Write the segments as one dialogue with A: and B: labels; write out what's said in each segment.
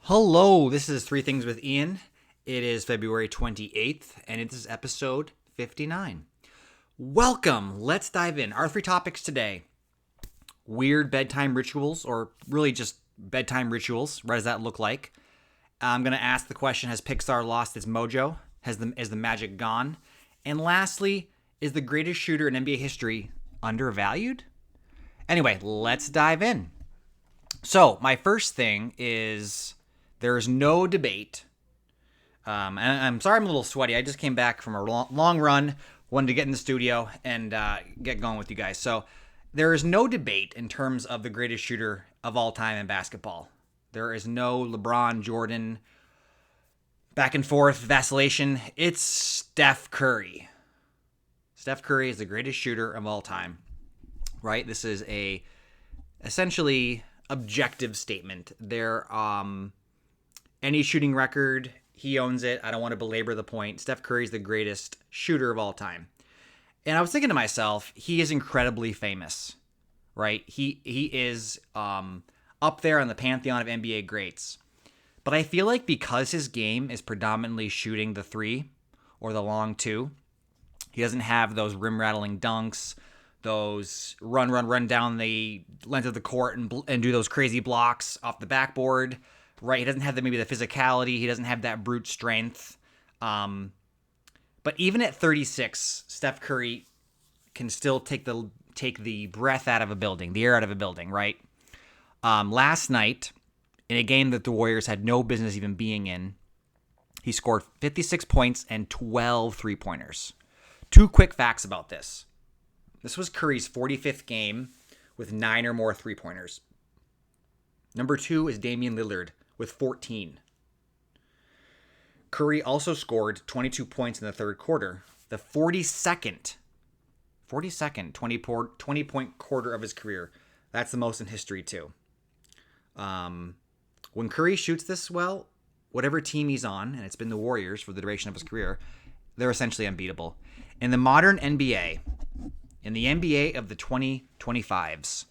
A: Hello, this is Three Things with Ian. It is February 28th, and it is episode 59. Welcome. Let's dive in. Our three topics today: weird bedtime rituals, or really just bedtime rituals. What does that look like? I'm going to ask the question, has Pixar lost its mojo? Is the magic gone? And lastly, is the greatest shooter in NBA history undervalued? Anyway, let's dive in. So, my first thing is there is no debate. And I'm sorry I'm a little sweaty. I just came back from a long run, wanted to get in the studio and get going with you guys. So, there is no debate in terms of the greatest shooter of all time in basketball. There is no LeBron, Jordan, back and forth vacillation. It's Steph Curry. Steph Curry is the greatest shooter of all time, right? This is a essentially objective statement. Any shooting record, he owns it. I don't want to belabor the point. Steph Curry is the greatest shooter of all time. And I was thinking to myself, he is incredibly famous, right? He is up there on the pantheon of NBA greats. But I feel like because his game is predominantly shooting the three or the long two, he doesn't have those rim-rattling dunks, those run down the length of the court and do those crazy blocks off the backboard, right? He doesn't have maybe the physicality. He doesn't have that brute strength. But even at 36, Steph Curry can still take the breath out of a building, the air out of a building, right? Last night, in a game that the Warriors had no business even being in, he scored 56 points and 12 three-pointers. Two quick facts about this. This was Curry's 45th game with 9 or more three-pointers. Number 2 is Damian Lillard with 14. Curry also scored 22 points in the third quarter, the 42nd 20-point quarter of his career. That's the most in history, too. When Curry shoots this well, whatever team he's on, and it's been the Warriors for the duration of his career, they're essentially unbeatable. In the modern NBA, in the NBA of the 2025s,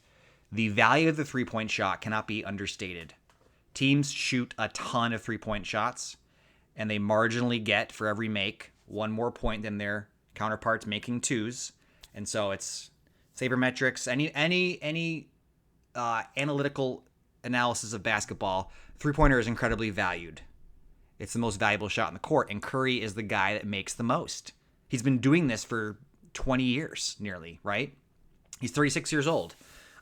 A: the value of the three-point shot cannot be understated. Teams shoot a ton of three-point shots, and they marginally get, for every make, one more point than their counterparts making twos. And so it's sabermetrics, any analytical analysis of basketball, three-pointer is incredibly valued. It's the most valuable shot in the court, and Curry is the guy that makes the most. He's been doing this for 20 years, nearly, right? He's 36 years old.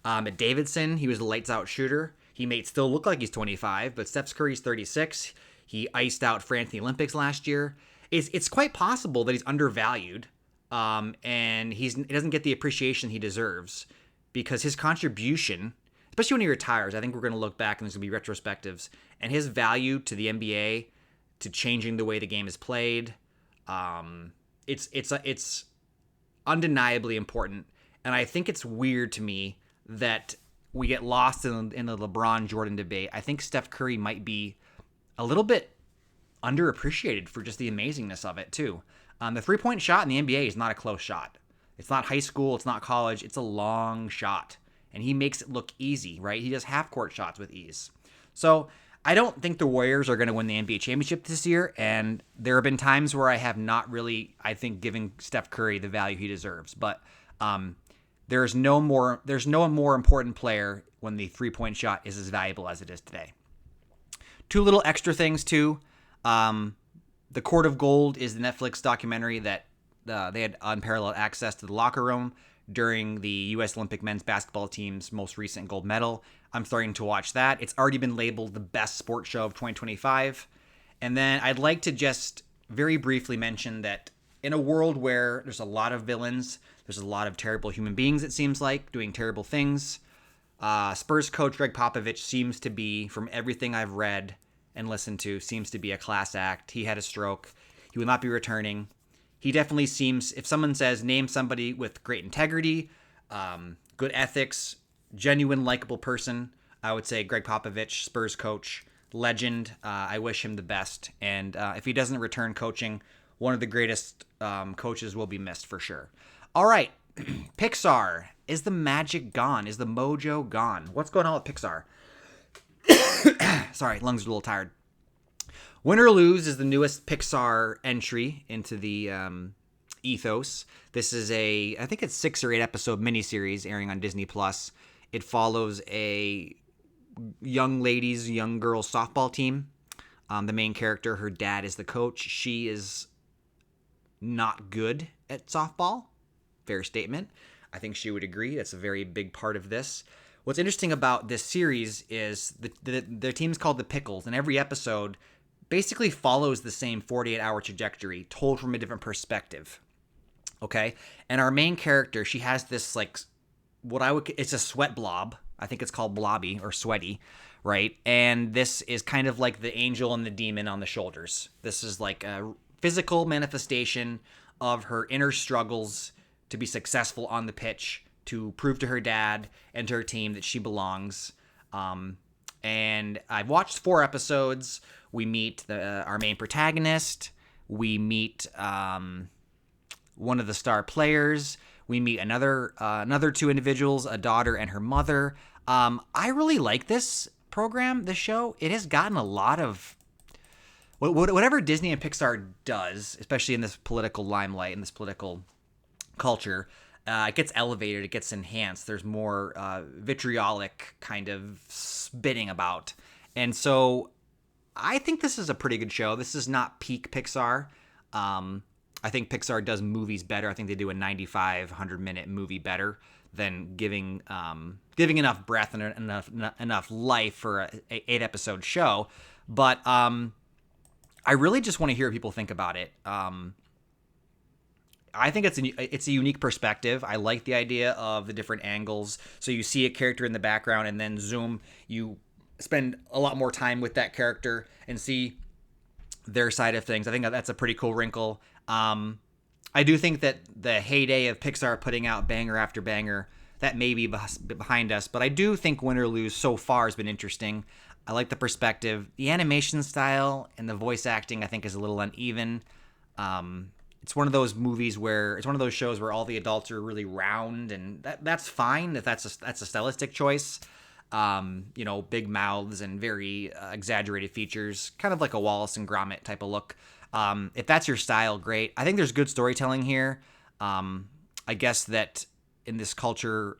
A: At Davidson, he was a lights-out shooter. He may still look like he's 25, but Steph Curry's 36. He iced out France in the Olympics last year. It's quite possible that he's undervalued, and he doesn't get the appreciation he deserves because his contribution, especially when he retires, I think we're going to look back and there's going to be retrospectives, and his value to the NBA, to changing the way the game is played, it's undeniably important. And I think it's weird to me that we get lost in the LeBron Jordan debate. I think Steph Curry might be a little bit underappreciated for just the amazingness of it too. The three-point shot in the NBA is not a close shot. It's not high school. It's not college. It's a long shot. And he makes it look easy, right? He does half-court shots with ease. So I don't think the Warriors are going to win the NBA championship this year. And there have been times where I have not really, I think, given Steph Curry the value he deserves. But there's no more important player when the three-point shot is as valuable as it is today. Two little extra things, too. The Court of Gold is the Netflix documentary that they had unparalleled access to the locker room during the U.S. Olympic men's basketball team's most recent gold medal. I'm starting to watch that. It's already been labeled the best sports show of 2025. And then I'd like to just very briefly mention that in a world where there's a lot of villains, there's a lot of terrible human beings, it seems like, doing terrible things, Spurs coach Greg Popovich seems to be, from everything I've read and listened to, seems to be a class act. He had a stroke. He will not be returning. He definitely seems, if someone says, name somebody with great integrity, good ethics, genuine, likable person, I would say Greg Popovich, Spurs coach, legend. I wish him the best. And if he doesn't return coaching, one of the greatest coaches will be missed for sure. All right, Pixar. Is the magic gone? Is the mojo gone? What's going on with Pixar? Sorry, lungs are a little tired. Win or Lose is the newest Pixar entry into the ethos. This is I think it's 6 or 8 episode miniseries airing on Disney Plus. It follows a young girls softball team. The main character, her dad is the coach. She is not good at softball. Fair statement. I think she would agree. That's a very big part of this. What's interesting about this series is the team's called the Pickles, and every episode basically follows the same 48-hour trajectory, told from a different perspective. Okay? And our main character, she has this, like, it's a sweat blob. I think it's called blobby or sweaty, right? And this is kind of like the angel and the demon on the shoulders. This is like a physical manifestation of her inner struggles to be successful on the pitch, to prove to her dad and to her team that she belongs. And I've watched 4 episodes. We meet our main protagonist. We meet one of the star players. We meet another 2 individuals, a daughter and her mother. I really like this program, this show. It has gotten a lot of whatever Disney and Pixar does, especially in this political limelight, in this political culture. It gets elevated, it gets enhanced. There's more vitriolic kind of spitting about. And so I think this is a pretty good show. This is not peak Pixar. I think Pixar does movies better. I think they do a 95, 100-minute movie better than giving enough breath and enough life for an 8-episode show. But I really just want to hear what people think about it. I think it's a unique perspective. I like the idea of the different angles. So you see a character in the background and then zoom. You spend a lot more time with that character and see their side of things. I think that's a pretty cool wrinkle. I do think that the heyday of Pixar putting out banger after banger, that may be behind us. But I do think Win or Lose so far has been interesting. I like the perspective. The animation style and the voice acting, I think, is a little uneven. It's one of those movies where it's one of those shows where all the adults are really round, and that's fine if that's a stylistic choice. Big mouths and very exaggerated features, kind of like a Wallace and Gromit type of look. If that's your style, great. I think there's good storytelling here. I guess that in this culture,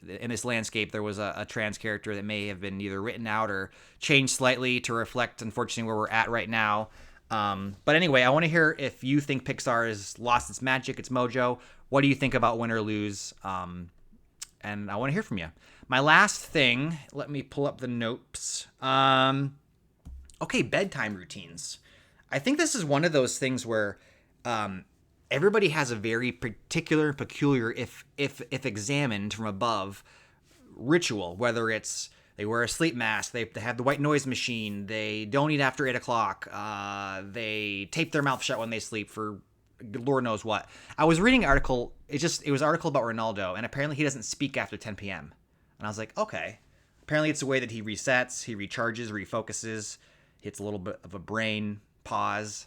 A: in this landscape, there was a trans character that may have been either written out or changed slightly to reflect, unfortunately, where we're at right now. But anyway, I want to hear if you think Pixar has lost its magic, its mojo. What do you think about Win or Lose? And I want to hear from you. My last thing, let me pull up the notes. Okay, bedtime routines. I think this is one of those things where everybody has a very particular, peculiar, if examined from above, ritual. Whether it's they wear a sleep mask, they have the white noise machine, they don't eat after 8 o'clock, they tape their mouth shut when they sleep for Lord knows what. I was reading an article. It was an article about Ronaldo, and apparently he doesn't speak after 10 p.m. And I was like, okay. Apparently it's a way that he resets, he recharges, refocuses, hits a little bit of a brain pause.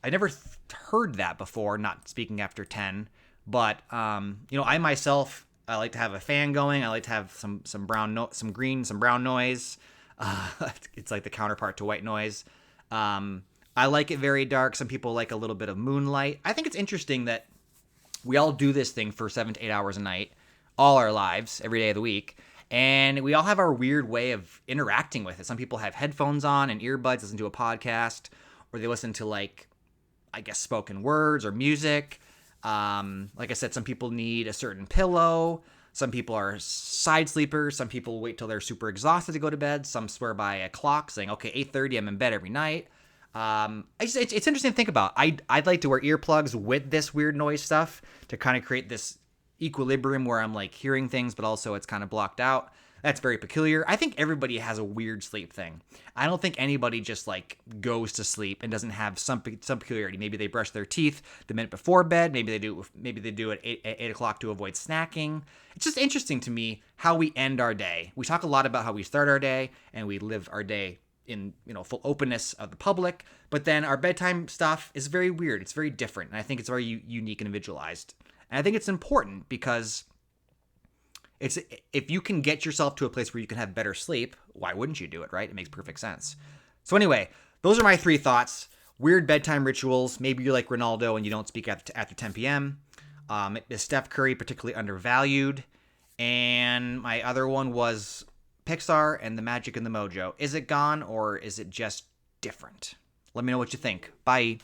A: I never heard that before, not speaking after 10. But I myself, I like to have a fan going. I like to have some brown noise. It's like the counterpart to white noise. I like it very dark. Some people like a little bit of moonlight. I think it's interesting that we all do this thing for 7 to 8 hours a night, all our lives, every day of the week. And we all have our weird way of interacting with it. Some people have headphones on and earbuds, listen to a podcast, or they listen to spoken words or music. Like I said, some people need a certain pillow. Some people are side sleepers. Some people wait till they're super exhausted to go to bed. Some swear by a clock saying, okay, 8:30, I'm in bed every night. It's interesting to think about. I'd like to wear earplugs with this weird noise stuff to kind of create this equilibrium where I'm like hearing things, but also it's kind of blocked out. That's very peculiar. I think everybody has a weird sleep thing. I don't think anybody just like goes to sleep and doesn't have some peculiarity. Maybe they brush their teeth the minute before bed. Maybe they do it at 8 o'clock to avoid snacking. It's just interesting to me how we end our day. We talk a lot about how we start our day and we live our day in full openness of the public, but then our bedtime stuff is very weird. It's very different, and I think it's very unique and individualized. And I think it's important because It's if you can get yourself to a place where you can have better sleep, why wouldn't you do it, right? It makes perfect sense. So anyway, those are my 3 thoughts. Weird bedtime rituals. Maybe you're like Ronaldo and you don't speak after 10 p.m. Is Steph Curry particularly undervalued? And my other one was Pixar and the magic and the mojo. Is it gone or is it just different? Let me know what you think. Bye.